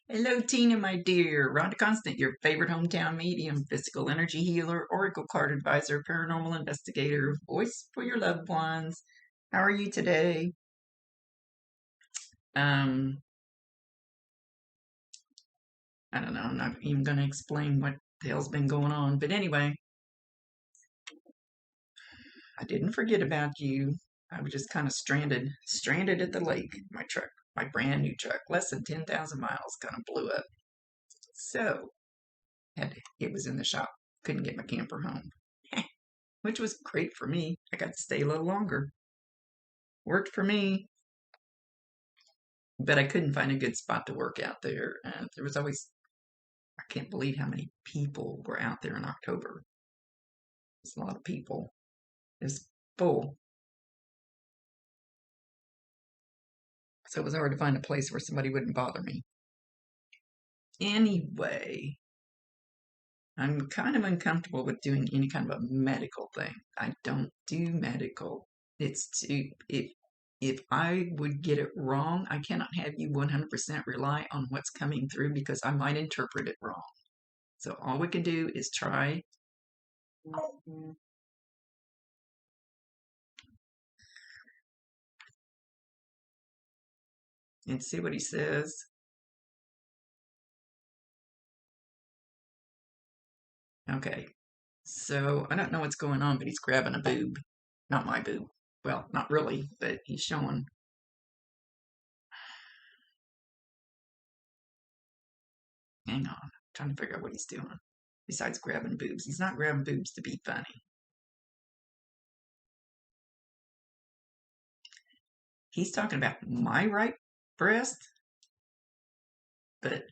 Hello, Tina, my dear. Rhonda Constant, your favorite hometown medium, physical energy healer, oracle card advisor, paranormal investigator, voice for your loved ones. How are you today? Um, I don't know. I'm not even going to explain what the hell's been going on. But anyway, I didn't forget about you. I was just kind of stranded at the lake. My truck, my brand new truck, less than 10,000 miles, kind of blew up. So, it was in the shop. Couldn't get my camper home. Which was great for me. I got to stay a little longer. Worked for me, but I couldn't find a good spot to work out there. There was always, I can't believe how many people were out there in October. It's a lot of people. It's full. So it was hard to find a place where somebody wouldn't bother me. Anyway, I'm kind of uncomfortable with doing any kind of a medical thing. I don't do medical. It's too, if I would get it wrong, I cannot have you 100% rely on what's coming through because I might interpret it wrong. So all we can do is try and see what he says. Okay, so I don't know what's going on, but he's grabbing a boob. Not my boob. Well, not really, but he's showing. Hang on, I'm trying to figure out what he's doing. Besides grabbing boobs, he's not grabbing boobs to be funny. He's talking about my right breast, but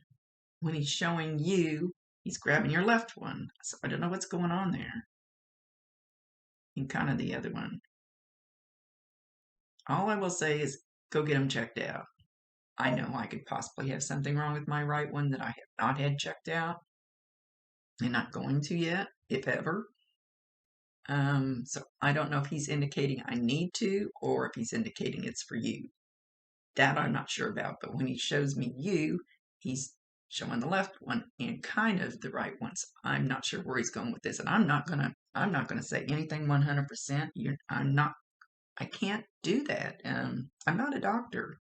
when he's showing you, he's grabbing your left one. So I don't know what's going on there. And kind of the other one. All I will say is go get him checked out. I know I could possibly have something wrong with my right one that I have not had checked out and not going to yet, if ever. So I don't know if he's indicating I need to or if he's indicating it's for you. That I'm not sure about, but when he shows me you, he's showing the left one and kind of the right one. So I'm not sure where he's going with this, and I'm not gonna say anything 100%. I can't do that. I'm not a doctor.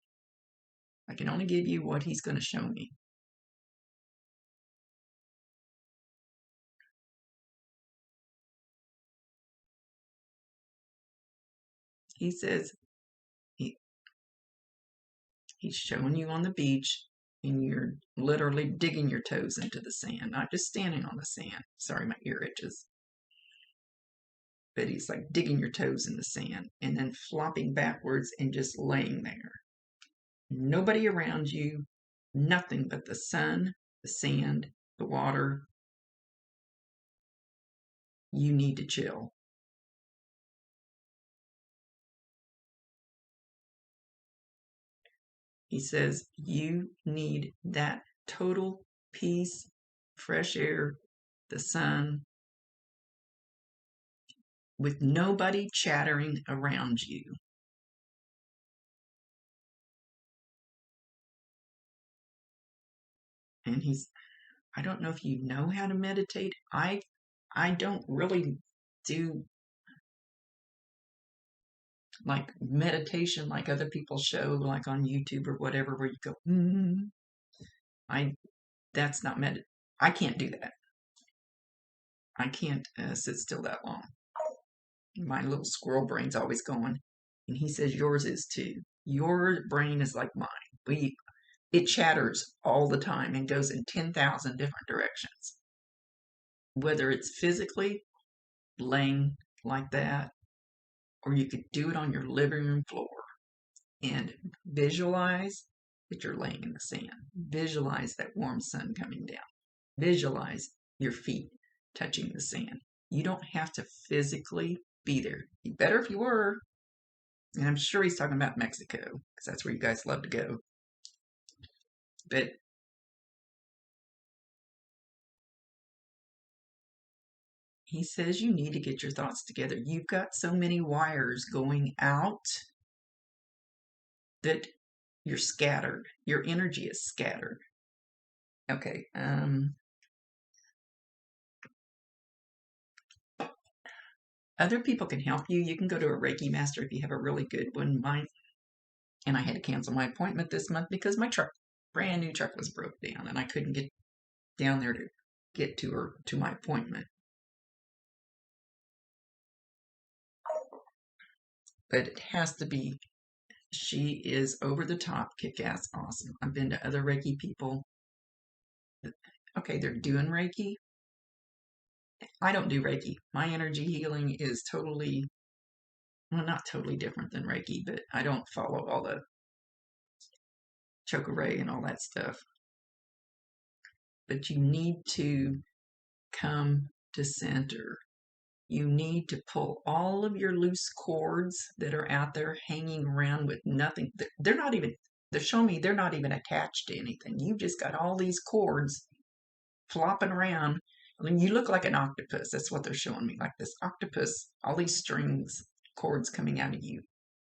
I can only give you what he's going to show me. He says he, he's showing you on the beach and you're literally digging your toes into the sand, not just standing on the sand. Sorry, my ear itches. But he's like digging your toes in the sand and then flopping backwards and just laying there. Nobody around you, nothing but the sun, the sand, the water. You need to chill. He says you need that total peace, fresh air, the sun, with nobody chattering around you. And I don't know if you know how to meditate. I don't really do like meditation like other people show, like on YouTube or whatever, where you go, I that's not I can't do that. I can't sit still that long. My little squirrel brain's always going, and he says yours is too. Your brain is like mine. It chatters all the time and goes in 10,000 different directions. Whether it's physically laying like that, or you could do it on your living room floor and visualize that you're laying in the sand. Visualize that warm sun coming down. Visualize your feet touching the sand. You don't have to physically be there. You better if you were. And I'm sure he's talking about Mexico, because that's where you guys love to go. But he says you need to get your thoughts together. You've got so many wires going out that you're scattered. Your energy is scattered. Okay. Other people can help you. You can go to a Reiki master if you have a really good one. Mine, and I had to cancel my appointment this month because my truck, brand new truck, was broke down, and I couldn't get down there to get to my appointment. But it has to be. She is over the top, kick ass, awesome. I've been to other Reiki people. Okay, they're doing Reiki. I don't do Reiki. My energy healing is totally, well, not totally different than Reiki, but I don't follow all the chokeray and all that stuff. But you need to come to center. You need to pull all of your loose cords that are out there hanging around with nothing. They're not even, they're showing me they're not even attached to anything. You've just got all these cords flopping around. I mean, you look like an octopus. That's what they're showing me, like this octopus, all these strings, cords coming out of you.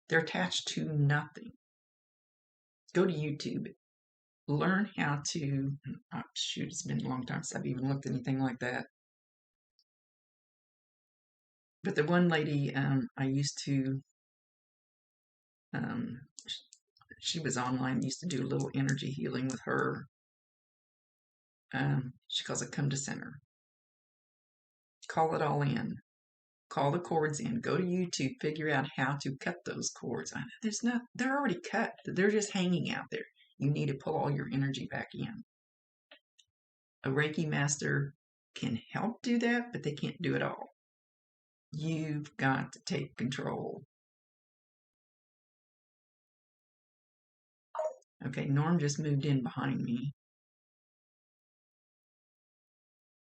They're attached to nothing. Go to YouTube. Learn how to, oh, shoot, it's been a long time since I've even looked at anything like that. But the one lady I used to, um, she was online, used to do a little energy healing with her. She calls it come to center. Call it all in. Call the cords in. Go to YouTube, figure out how to cut those cords. There's not, they're already cut. They're just hanging out there. You need to pull all your energy back in. A Reiki master can help do that, but they can't do it all. You've got to take control. Okay, Norm just moved in behind me.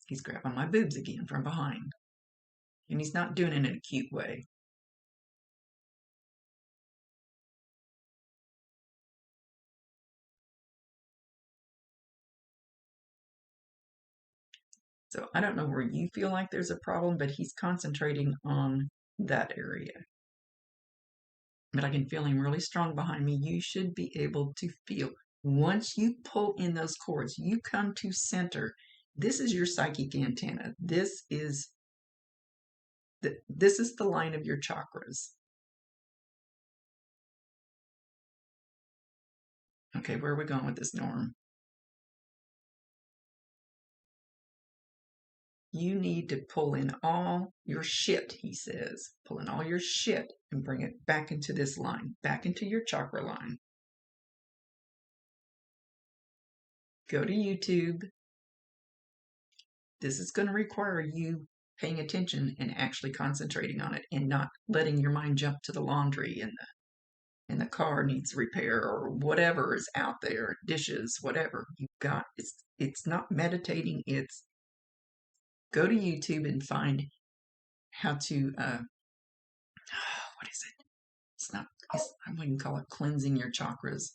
He's grabbing my boobs again from behind. And he's not doing it in a cute way. So I don't know where you feel like there's a problem, but he's concentrating on that area. But I can feel him really strong behind me. You should be able to feel. Once you pull in those cords, you come to center. This is your psychic antenna. This is the line of your chakras. Okay, where are we going with this, Norm? You need to pull in all your shit, he says. Pull in all your shit and bring it back into this line, back into your chakra line. Go to YouTube. This is going to require you paying attention and actually concentrating on it and not letting your mind jump to the laundry and the car needs repair or whatever is out there, dishes, whatever. You've got it's not meditating, it's go to YouTube and find how to what is it? I wouldn't call it cleansing your chakras.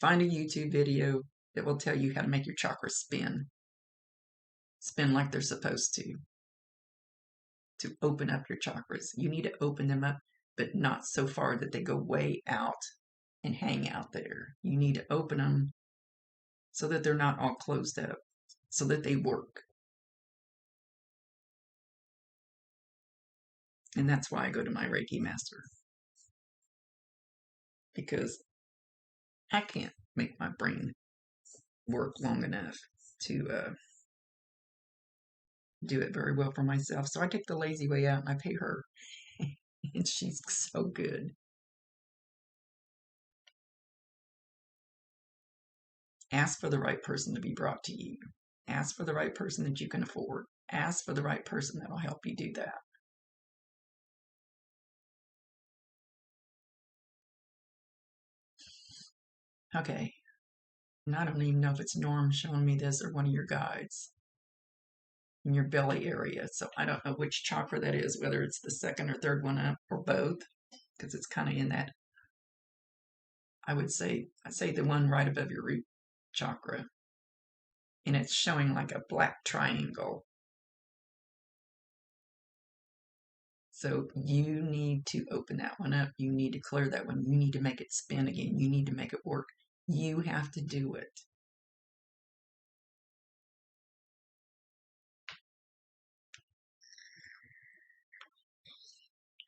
Find a YouTube video that will tell you how to make your chakras spin like they're supposed to open up your chakras. You need to open them up, but not so far that they go way out and hang out there. You need to open them so that they're not all closed up, so that they work. And that's why I go to my Reiki master. Because I can't make my brain work long enough to do it very well for myself. So I take the lazy way out and I pay her. And she's so good. Ask for the right person to be brought to you. Ask for the right person that you can afford. Ask for the right person that will help you do that. Okay. And I don't even know if it's Norm showing me this or one of your guides in your belly area. So I don't know which chakra that is, whether it's the second or third one up or both, because it's kind of in that, I'd say the one right above your root chakra. And it's showing like a black triangle. So you need to open that one up. You need to clear that one. You need to make it spin again. You need to make it work. You have to do it.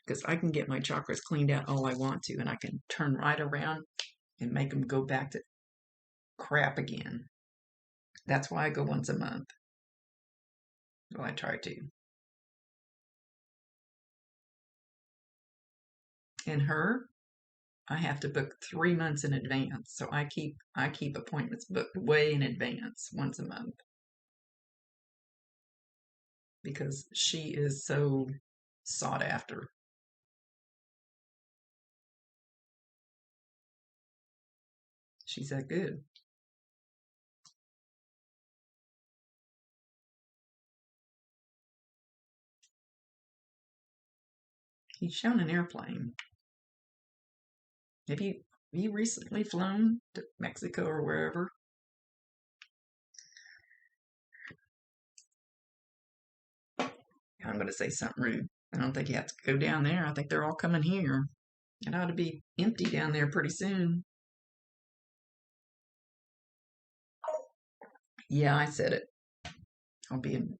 because I can get my chakras cleaned out all I want to, and I can turn right around and make them go back to crap again. That's why I go once a month. Well, I try to. And her, I have to book 3 months in advance. So I keep appointments booked way in advance, once a month, because she is so sought after. She's that good. He's shown an airplane. Have you recently flown to Mexico or wherever? I'm going to say something rude. I don't think you have to go down there. I think they're all coming here. It ought to be empty down there pretty soon. Yeah, I said it. I'll be in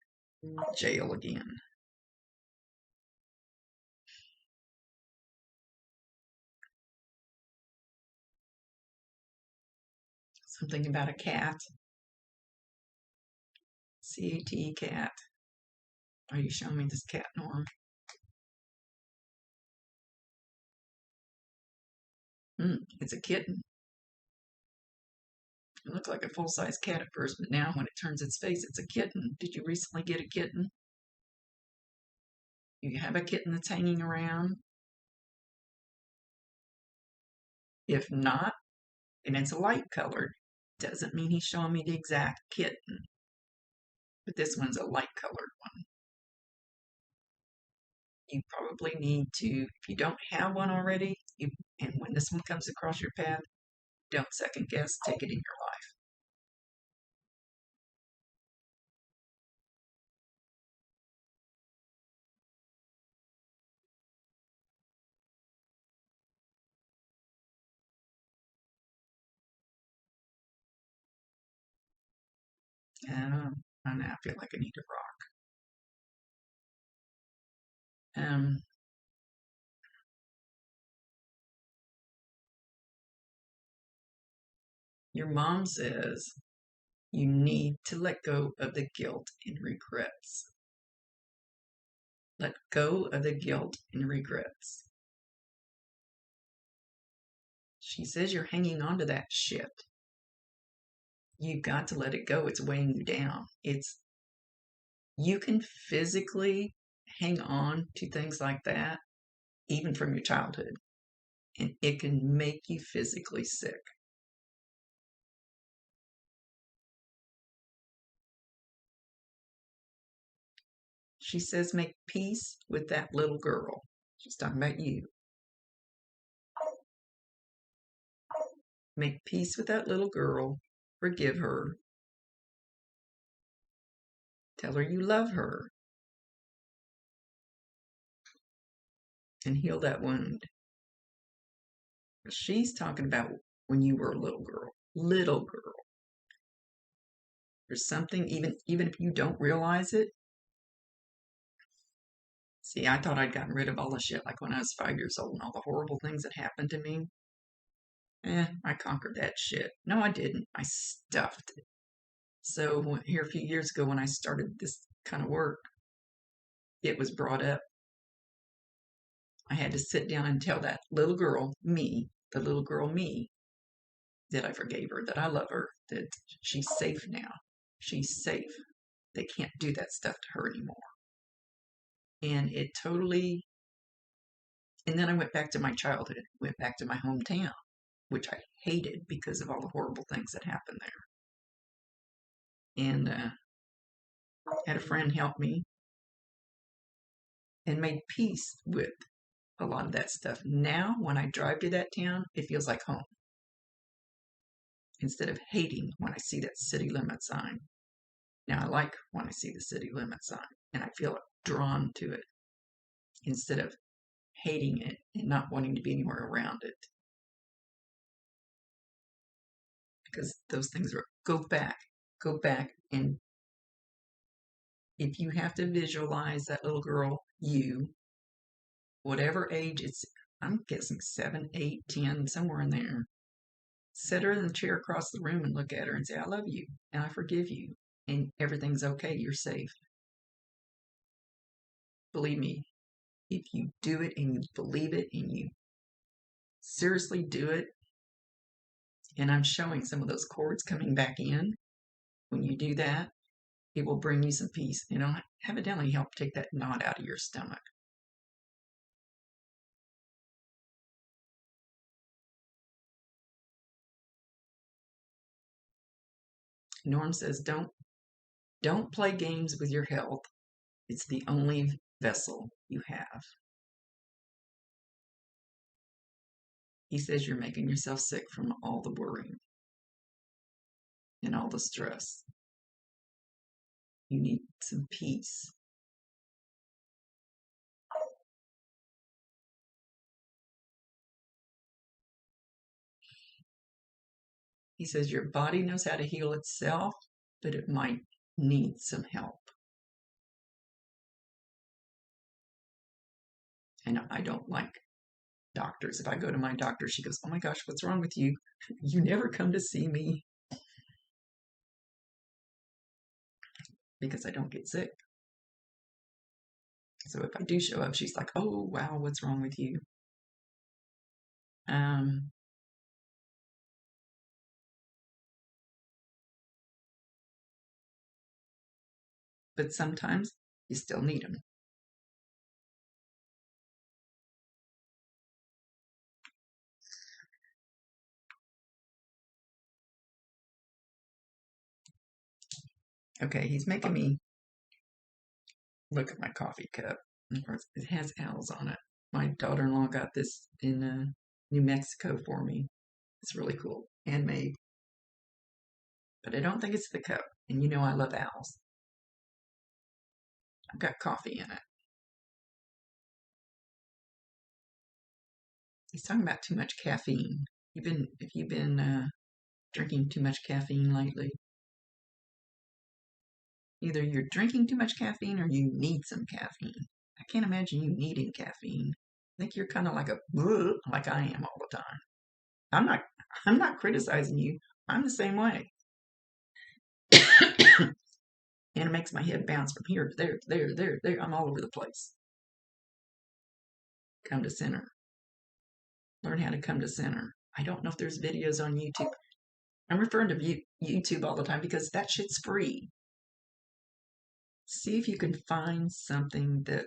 jail again. Something about a cat. CAT, cat. Are you showing me this cat, Norm? It's a kitten. It looked like a full-size cat at first, but now when it turns its face, it's a kitten. Did you recently get a kitten? You have a kitten that's hanging around? If not, and it's a light colored, doesn't mean he's showing me the exact kitten. But this one's a light colored one. You probably need to, if you don't have one already, and when this one comes across your path, don't second guess, take it in your life. I now feel like I need a rock. Your mom says you need to let go of the guilt and regrets. Let go of the guilt and regrets. She says you're hanging on to that shit. You've got to let it go. It's weighing you down. You can physically hang on to things like that, even from your childhood, and it can make you physically sick. She says make peace with that little girl. She's talking about you. Make peace with that little girl. Forgive her. Tell her you love her. And heal that wound. She's talking about when you were a little girl. Little girl. There's something, even if you don't realize it. See, I thought I'd gotten rid of all the shit like when I was 5 years old and all the horrible things that happened to me. I conquered that shit. No, I didn't. I stuffed it. So here a few years ago when I started this kind of work, it was brought up. I had to sit down and tell that little girl, me, the little girl me, that I forgave her, that I love her, that she's safe now. She's safe. They can't do that stuff to her anymore. And it totally, and then I went back to my childhood, went back to my hometown, which I hated because of all the horrible things that happened there. And had a friend help me and made peace with a lot of that stuff. Now, when I drive to that town, it feels like home. Instead of hating when I see that city limit sign. Now, I like when I see the city limit sign and I feel drawn to it instead of hating it and not wanting to be anywhere around it. Because those things are go back, and if you have to visualize that little girl, you, whatever age it's, I'm guessing 7, 8, 10, somewhere in there. Sit her in the chair across the room and look at her and say, I love you and I forgive you and everything's okay. You're safe. Believe me, if you do it and you believe it and you seriously do it, and I'm showing some of those cords coming back in, when you do that, it will bring you some peace. Evidently help take that knot out of your stomach. Norm says, don't play games with your health. It's the only vessel you have. He says you're making yourself sick from all the worrying and all the stress. You need some peace. He says your body knows how to heal itself, but it might need some help. And I don't like doctors. If I go to my doctor, she goes, oh my gosh, what's wrong with you? You never come to see me. Because I don't get sick. So if I do show up, she's like, oh, wow, what's wrong with you? But sometimes you still need them. Okay, he's making me look at my coffee cup. Of course, it has owls on it. My daughter-in-law got this in New Mexico for me. It's really cool, handmade. But I don't think it's the cup. And you know I love owls. I've got coffee in it. He's talking about too much caffeine. Have you been drinking too much caffeine lately? Either you're drinking too much caffeine or you need some caffeine. I can't imagine you needing caffeine. I think you're kind of like like I am all the time. I'm not criticizing you. I'm the same way. And it makes my head bounce from here to there, there. I'm all over the place. Come to center. Learn how to come to center. I don't know if there's videos on YouTube. I'm referring to YouTube all the time because that shit's free. See if you can find something that,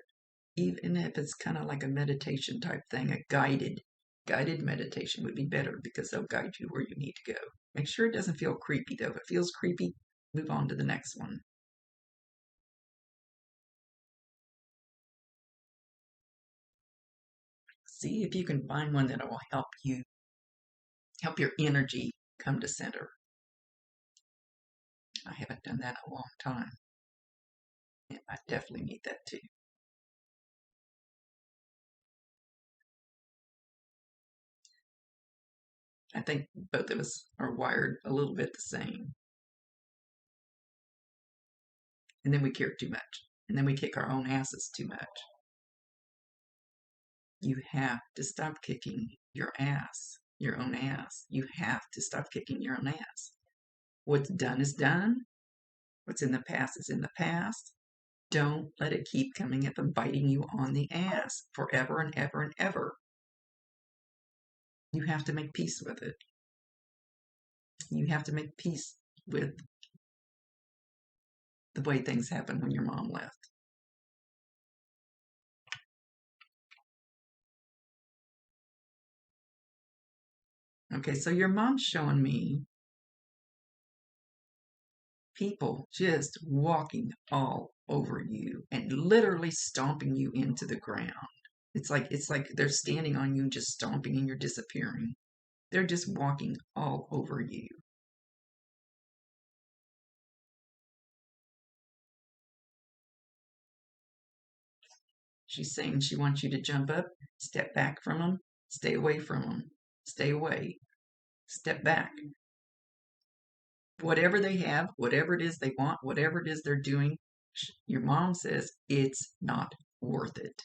even if it's kind of like a meditation type thing, a guided meditation would be better because they'll guide you where you need to go. Make sure it doesn't feel creepy though. If it feels creepy, move on to the next one. See if you can find one that will help your energy come to center. I haven't done that in a long time. And I definitely need that too. I think both of us are wired a little bit the same. And then we care too much. And then we kick our own asses too much. You have to stop kicking your own ass. You have to stop kicking your own ass. What's done is done. What's in the past is in the past. Don't let it keep coming up and biting you on the ass forever and ever and ever. You have to make peace with it. You have to make peace with the way things happened when your mom left. Okay, so your mom's showing me people just walking all over you and literally stomping you into the ground. It's like they're standing on you and just stomping and you're disappearing. They're just walking all over you. She's saying she wants you to jump up, step back from them, stay away from them, stay away, step back. Whatever they have, whatever it is they want, whatever it is they're doing, your mom says it's not worth it.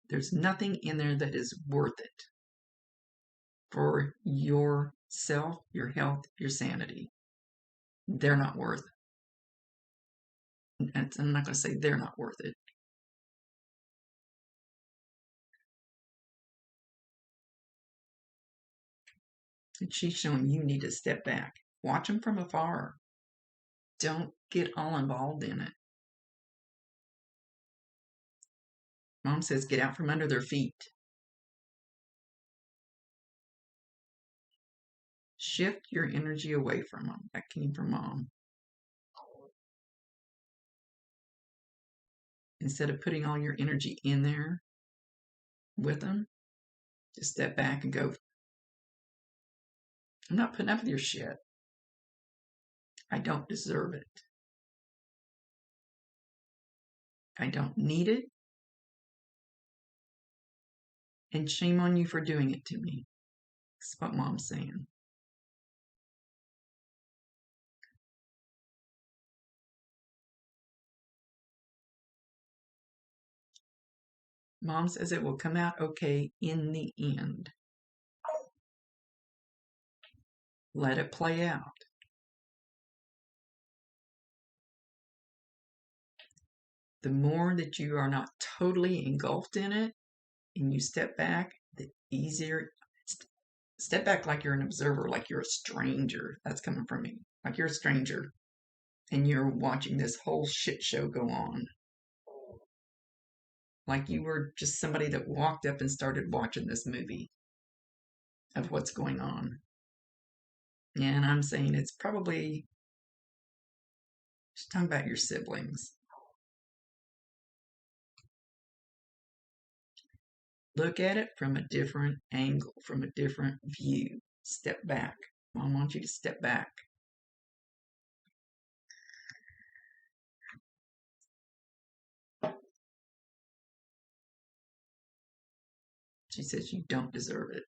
There's nothing in there that is worth it for yourself, your health, your sanity. They're not worth it. And I'm not going to say they're not worth it. And she's showing you need to step back. Watch them from afar. Don't get all involved in it. Mom says get out from under their feet. Shift your energy away from them. That came from Mom. Instead of putting all your energy in there with them, just step back and go, I'm not putting up with your shit. I don't deserve it. I don't need it. And shame on you for doing it to me. That's what Mom's saying. Mom says it will come out okay in the end. Let it play out. The more that you are not totally engulfed in it and you step back, the easier. Step back like you're an observer, like you're a stranger. That's coming from me. Like you're a stranger and you're watching this whole shit show go on. Like you were just somebody that walked up and started watching this movie of what's going on. And I'm saying it's probably just talking about your siblings. Look at it from a different angle, from a different view. Step back. Mom wants you to step back. She says you don't deserve it.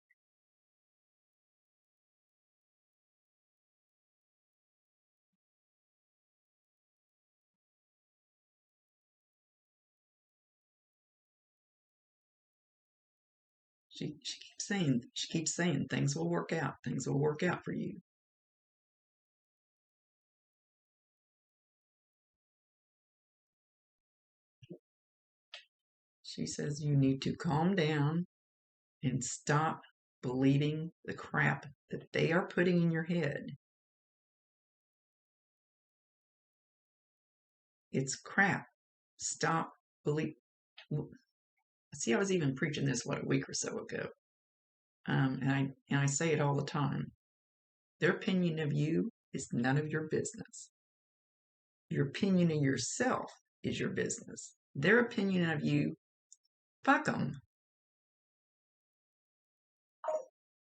She keeps saying things will work out. Things will work out for you. She says you need to calm down and stop believing the crap that they are putting in your head. It's crap. Stop believe. See, I was even preaching this a week or so ago, and I say it all the time. Their opinion of you is none of your business. Your opinion of yourself is your business. Their opinion of you, fuck them.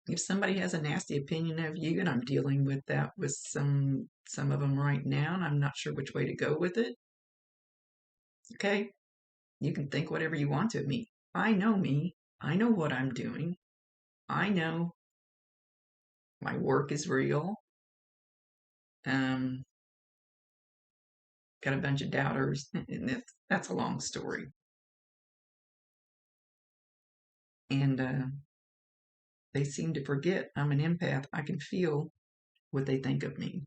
If somebody has a nasty opinion of you, and I'm dealing with that with some of them right now, and I'm not sure which way to go with it. Okay, you can think whatever you want of me. I know me. I know what I'm doing. I know my work is real. Got a bunch of doubters, and that's a long story. And they seem to forget I'm an empath. I can feel what they think of me.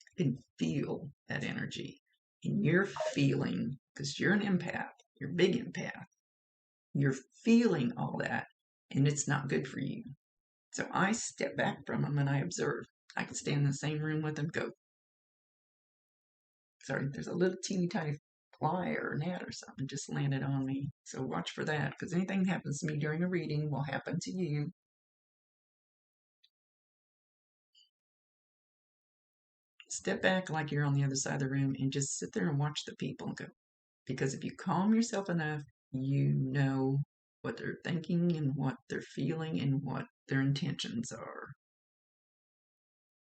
I can feel that energy. And you're feeling, because you're an empath, you're a big empath, you're feeling all that, and it's not good for you. So I step back from them and I observe. I can stay in the same room with them, go, sorry, there's a little teeny tiny fly or gnat or something just landed on me. So watch for that, because anything that happens to me during a reading will happen to you. Step back like you're on the other side of the room and just sit there and watch the people and go. Because if you calm yourself enough, you know what they're thinking and what they're feeling and what their intentions are.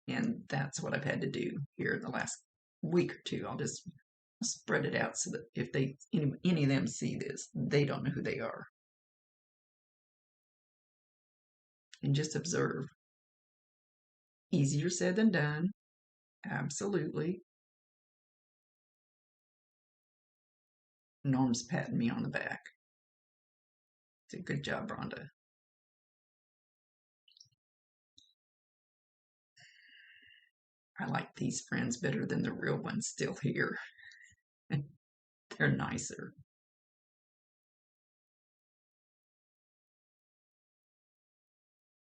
And that's what I've had to do here in the last week or two. I'll just spread it out so that if any of them see this, they don't know who they are. And just observe. Easier said than done. Absolutely. Norm's patting me on the back. Good job, Rhonda. I like these friends better than the real ones still here. They're nicer.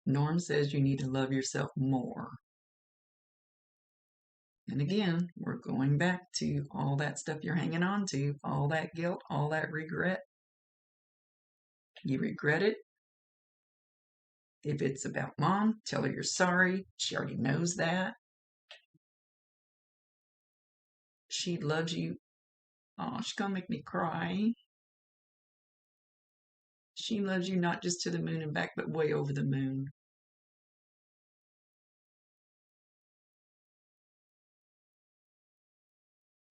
Norm says you need to love yourself more. And again, we're going back to all that stuff you're hanging on to, all that guilt, all that regret. You regret it. If it's about mom, tell her you're sorry. She already knows that. She loves you. Oh, she's going to make me cry. She loves you not just to the moon and back, but way over the moon.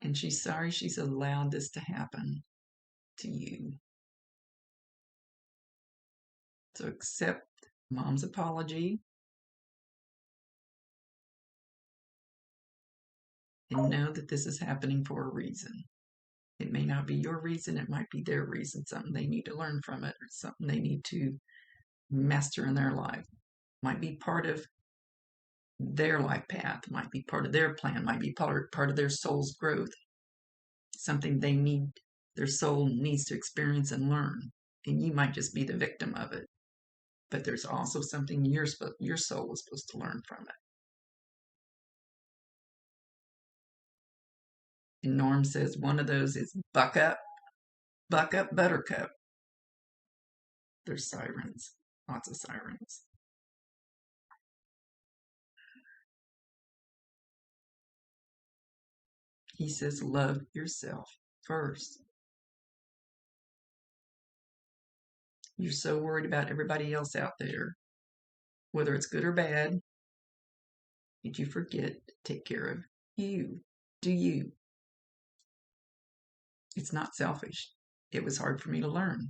And she's sorry she's allowed this to happen to you. So accept mom's apology and know that this is happening for a reason. It may not be your reason, it might be their reason, something they need to learn from it, or something they need to master in their life. Might be part of their life path, might be part of their plan, might be part of their soul's growth. Something their soul needs to experience and learn. And you might just be the victim of it. But there's also something your soul is supposed to learn from it. And Norm says one of those is buck up, buttercup. There's sirens, lots of sirens. He says love yourself first. You're so worried about everybody else out there, whether it's good or bad, that you forget to take care of you. Do you. It's not selfish. It was hard for me to learn.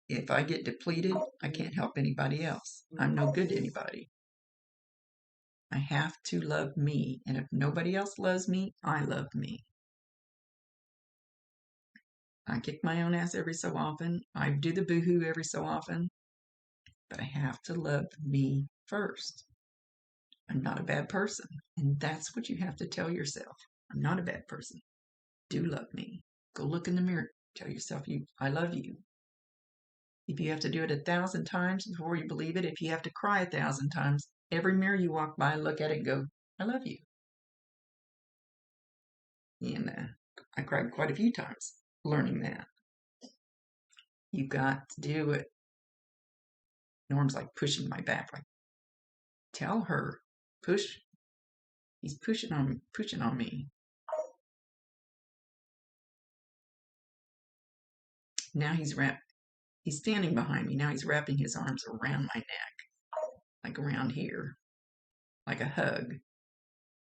If I get depleted, I can't help anybody else. I'm no good to anybody. I have to love me. And if nobody else loves me, I love me. I kick my own ass every so often. I do the boohoo every so often. But I have to love me first. I'm not a bad person. And that's what you have to tell yourself. I'm not a bad person. Do love me. Go look in the mirror. Tell yourself I love you. If you have to do it 1,000 times before you believe it, if you have to cry 1,000 times, every mirror you walk by, look at it and go, I love you. And I cried quite a few times learning that. You got to do it. Norm's like pushing my back, like, tell her, push. He's pushing on me. Now he's standing behind me. Now he's wrapping his arms around my neck, like around here, like a hug.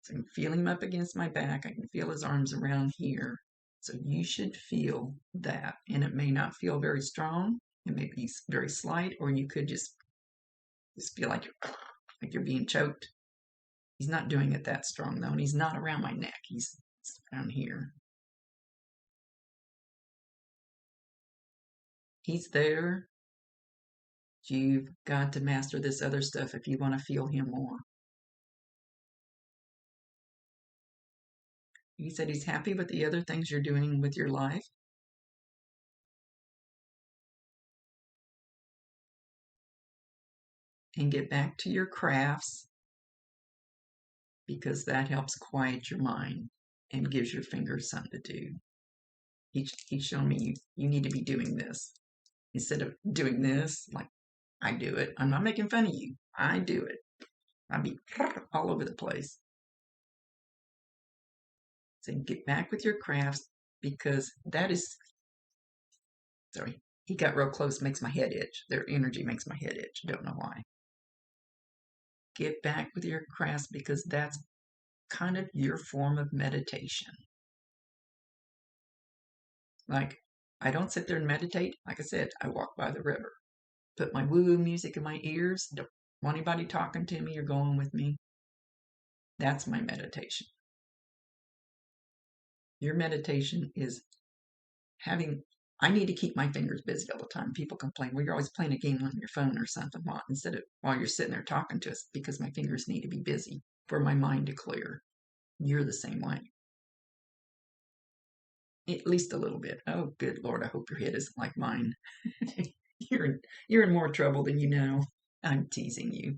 So I can feel him up against my back. I can feel his arms around here. So you should feel that. And it may not feel very strong. It may be very slight, or you could just feel like you're being choked. He's not doing it that strong, though, and he's not around my neck. He's around here. He's there. You've got to master this other stuff if you want to feel him more. He said he's happy with the other things you're doing with your life. And get back to your crafts, because that helps quiet your mind and gives your fingers something to do. He's showing me you need to be doing this instead of doing this like I do it. I'm not making fun of you. I do it. I'll be all over the place. So get back with your crafts, because that is, sorry, he got real close, makes my head itch. Their energy makes my head itch. Don't know why. Get back with your crafts, because that's kind of your form of meditation. Like, I don't sit there and meditate. Like I said, I walk by the river. Put my woo-woo music in my ears. Don't want anybody talking to me or going with me. That's my meditation. Your meditation is having I need to keep my fingers busy all the time. People complain, well, you're always playing a game on your phone or something while you're sitting there talking to us, because my fingers need to be busy for my mind to clear. You're the same way. At least a little bit. Oh, good Lord, I hope your head isn't like mine. You're in more trouble than you know. I'm teasing you.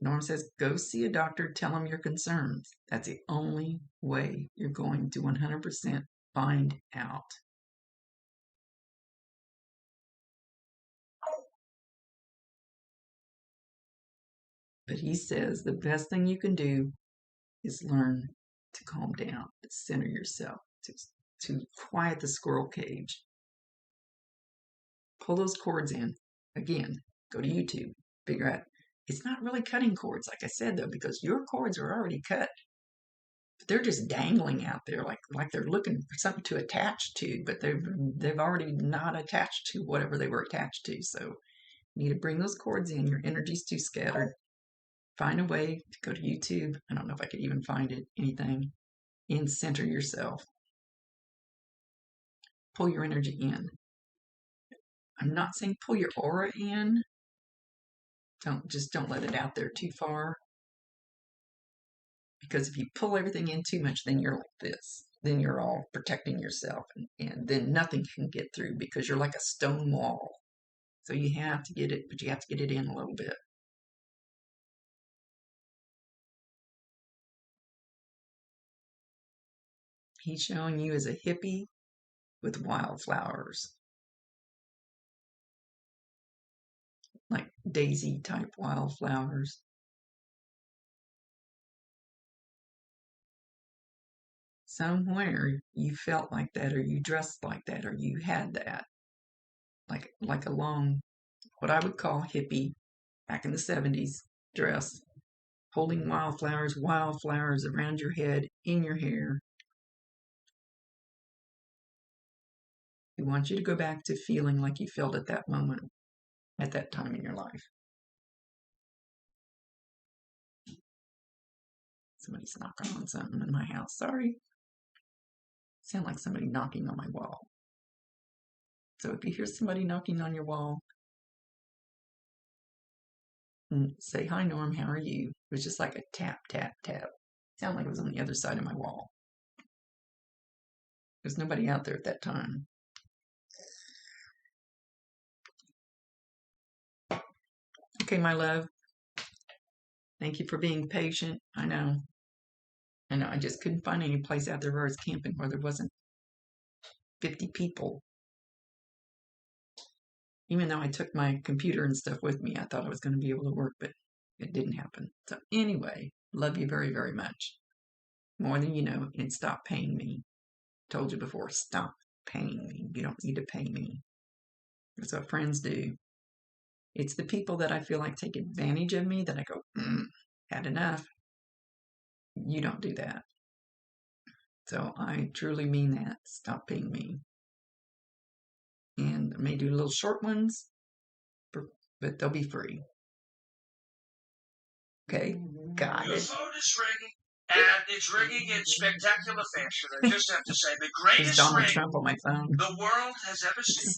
Norm says, go see a doctor, tell him your concerns. That's the only way you're going to 100% find out. But he says the best thing you can do is learn to calm down, to center yourself, to quiet the squirrel cage. Pull those cords in. Again, go to YouTube, figure out. It's not really cutting cords, like I said, though, because your cords are already cut. They're just dangling out there, like they're looking for something to attach to, but they've already not attached to whatever they were attached to. So you need to bring those cords in. Your energy's too scattered. Find a way to go to YouTube. I don't know if I could even find it, anything, and center yourself. Pull your energy in. I'm not saying pull your aura in. Don't let it out there too far. Because if you pull everything in too much, then you're like this. Then you're all protecting yourself, and then nothing can get through because you're like a stone wall. So you have to get it, but you have to get it in a little bit. He's showing you as a hippie with wildflowers. Like daisy type wildflowers. Somewhere you felt like that, or you dressed like that, or you had that. Like a long, what I would call hippie, back in the 70s dress, holding wildflowers around your head, in your hair. We want you to go back to feeling like you felt at that moment, at that time in your life. Somebody's knocking on something in my house. Sorry. Sound like somebody knocking on my wall. So if you hear somebody knocking on your wall, say, hi, Norm, how are you? It was just like a tap, tap, tap. Sounded like it was on the other side of my wall. There's nobody out there at that time. Okay, my love. Thank you for being patient. I know, I just couldn't find any place out there where I was camping where there wasn't 50 people. Even though I took my computer and stuff with me, I thought I was going to be able to work, but it didn't happen. So anyway, love you very, very much. More than you know, and stop paying me. Told you before, stop paying me. You don't need to pay me. That's what friends do. It's the people that I feel like take advantage of me that I go, had enough. You don't do that. So I truly mean that. Stop paying me. And I may do little short ones, but they'll be free. Okay, got Your it. phone is ringing, and it's ringing in spectacular fashion. I just have to say, the There's greatest Donald ring Trump on my phone. the world has ever seen.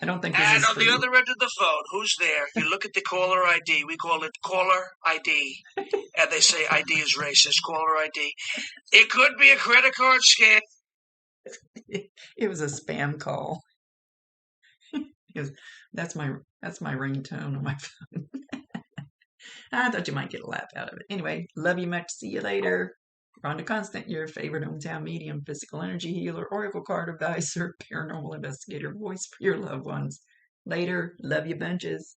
I don't think this And is on free. the other end of the phone, who's there? You look at the caller ID. We call it caller ID. And they say ID is racist, caller ID. It could be a credit card scam. It was a spam call. That's my ringtone on my phone. I thought you might get a laugh out of it. Anyway, love you much. See you later. Rhonda Constant, your favorite hometown medium, physical energy healer, oracle card advisor, paranormal investigator, voice for your loved ones. Later. Love you bunches.